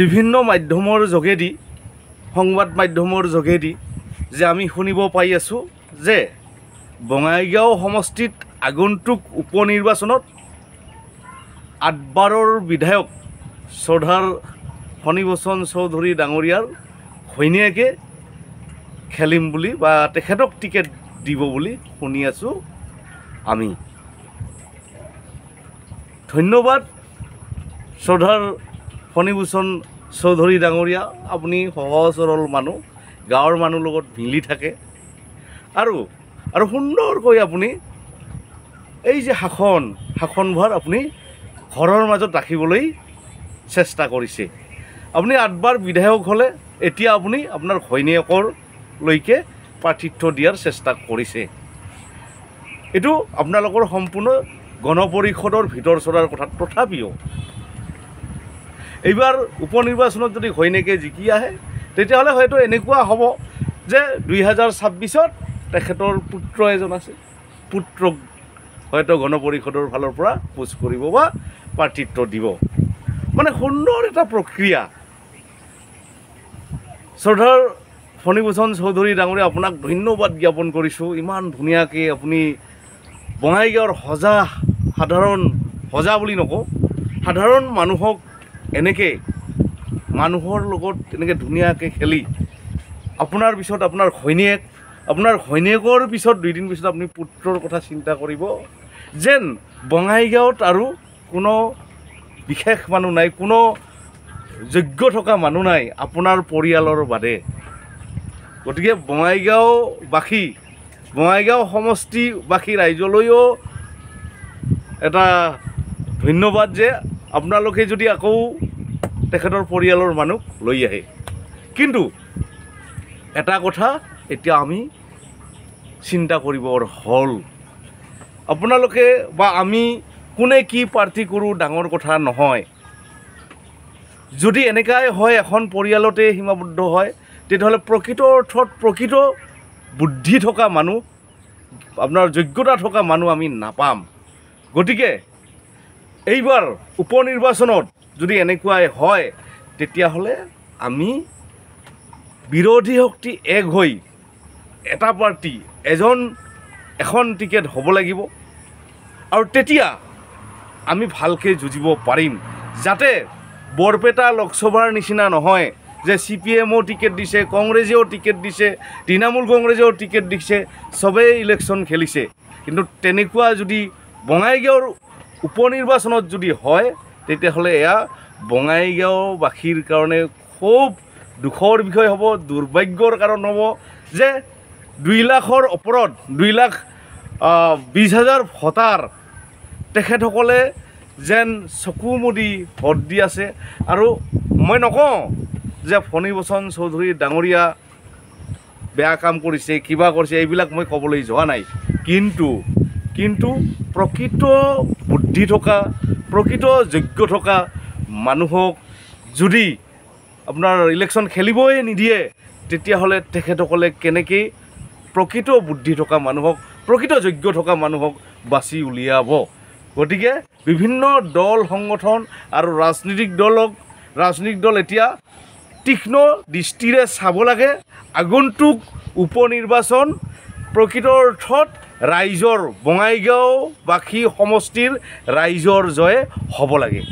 বিভিন্ন মাধ্যমৰ যোগেদি সংবাদ মাধ্যমৰ যোগেদি যে আমি শুনিব পাই আছোঁ যে বঙাইগাঁও সমষ্টিত আগন্তুক উপনিৰ্বাচনত 8 বাৰৰ বিধায়ক চৰ্দাৰ ফণীভূষণ চৌধুৰী ডাঙৰীয়াৰ ঘৈণীয়েকে খেলিম বুলি বা তেখেতক টিকেট দিব বুলি শুনি আছোঁ আমি। ধন্যবাদ চৰ্দাৰ ফণীভূষণ চৌধুৰী ডাঙৰীয়া, আপুনি সহজ সৰল মানুহ, গাঁৱৰ মানুহৰ লগত মিলি থাকে আৰু সুন্দৰকৈ আপুনি এই যে শাসনভাৰ আপুনি ঘৰৰ মাজত ৰাখিবলৈ চেষ্টা কৰিছে। আপুনি 8 বাৰ বিধায়ক হ'লে এতিয়া আপুনি আপোনাৰ ঘৈণীয়েকলৈকে প্ৰাৰ্থিত্ব দিয়াৰ চেষ্টা কৰিছে। এইটো আপোনালোকৰ সম্পূৰ্ণ গণপৰিষদৰ ভিতৰ চৰাৰ কথা। তথাপিও এইবাৰ উপনিৰ্বাচনত যদি ঘৈণীয়েকে জিকি আহে তেতিয়াহ'লে হয়তো এনেকুৱা হ'ব যে 2026ত তেখেতৰ পুত্ৰ এজন আছে, পুত্ৰক হয়তো গণপৰিষদৰ ফালৰ পৰা পোচ কৰিব বা প্ৰাৰ্থিত্ব দিব। মানে সুন্দৰ এটা প্ৰক্ৰিয়া। চৰ্দাৰ ফণীভূষণ চৌধুৰী ডাঙৰীয়া, আপোনাক ধন্যবাদ জ্ঞাপন কৰিছোঁ। ইমান ধুনীয়াকৈ আপুনি বঙাইগাঁৱৰ সজা বুলি নকওঁ, সাধাৰণ মানুহক এনেকৈ মানুহৰ লগত এনেকৈ ধুনীয়াকৈ খেলি আপোনাৰ পিছত আপোনাৰ ঘৈণীয়েকৰ পিছত 2 দিন পিছত আপুনি পুত্ৰৰ কথা চিন্তা কৰিব যেন বঙাইগাঁৱত আৰু কোনো বিশেষ মানুহ নাই, কোনো যোগ্য থকা মানুহ নাই আপোনাৰ পৰিয়ালৰ বাদে। গতিকে বঙাইগাঁও সমষ্টিবাসী ৰাইজলৈও এটা ধন্যবাদ যে আপোনালোকে যদি আকৌ তেখেতৰ পৰিয়ালৰ মানুহ লৈ আহে। কিন্তু এটা কথা এতিয়া আমি চিন্তা কৰিবৰ হ'ল, আপোনালোকে বা আমি কোনে কি প্ৰাৰ্থী কৰোঁ ডাঙৰ কথা নহয়। যদি এনেকাই হয় এখন পৰিয়ালতে সীমাবদ্ধ হয় তেতিয়াহ'লে প্ৰকৃত অৰ্থত প্ৰকৃত বুদ্ধি থকা মানুহ, আপোনাৰ যোগ্যতা থকা মানুহ আমি নাপাম। গতিকে এইবাৰ উপনিৰ্বাচনত যদি এনেকুৱাই হয় তেতিয়াহ'লে আমি বিৰোধী শক্তি এক হৈ এটা পাৰ্টি এখন টিকেট হ'ব লাগিব আৰু তেতিয়া আমি ভালকৈ যুঁজিব পাৰিম, যাতে বৰপেটা লোকসভাৰ নিচিনা নহয় যে CPMও টিকেট দিছে, কংগ্ৰেছেও টিকেট দিছে, তৃণমূল কংগ্ৰেছেও টিকেট দিছে, চবেই ইলেকশ্যন খেলিছে। কিন্তু তেনেকুৱা যদি বঙাইগাঁৱৰ উপনিৰ্বাচনত যদি হয় তেতিয়াহ'লে এয়া বঙাইগাঁওবাসীৰ কাৰণে খুব দুখৰ বিষয় হ'ব, দুৰ্ভাগ্যৰ কাৰণ হ'ব যে 2 লাখৰ ওপৰত 2,20,000 ভোটাৰ তেখেতসকলে যেন চকু মুদি ভোট দি আছে। আৰু মই নকওঁ যে ফণীভূষণ চৌধুৰী ডাঙৰীয়া বেয়া কাম কৰিছে, কিবা কৰিছে, এইবিলাক মই ক'বলৈ যোৱা নাই। কিন্তু প্ৰকৃত বুদ্ধি থকা, প্ৰকৃত যোগ্য থকা মানুহক যদি আপোনাৰ ইলেকশ্যন খেলিবই নিদিয়ে তেতিয়াহ'লে তেখেতসকলে কেনেকৈ প্ৰকৃত বুদ্ধি থকা মানুহক, প্ৰকৃত যোগ্য থকা মানুহক বাছি উলিয়াব। গতিকে বিভিন্ন দল সংগঠন আৰু ৰাজনৈতিক দল এতিয়া তীক্ষ্ণ দৃষ্টিৰে চাব লাগে। আগন্তুক উপনিৰ্বাচন প্ৰকৃত অৰ্থত বঙাইগাঁওবাসী সমষ্টিৰ ৰাইজৰ জয় হ'ব লাগে।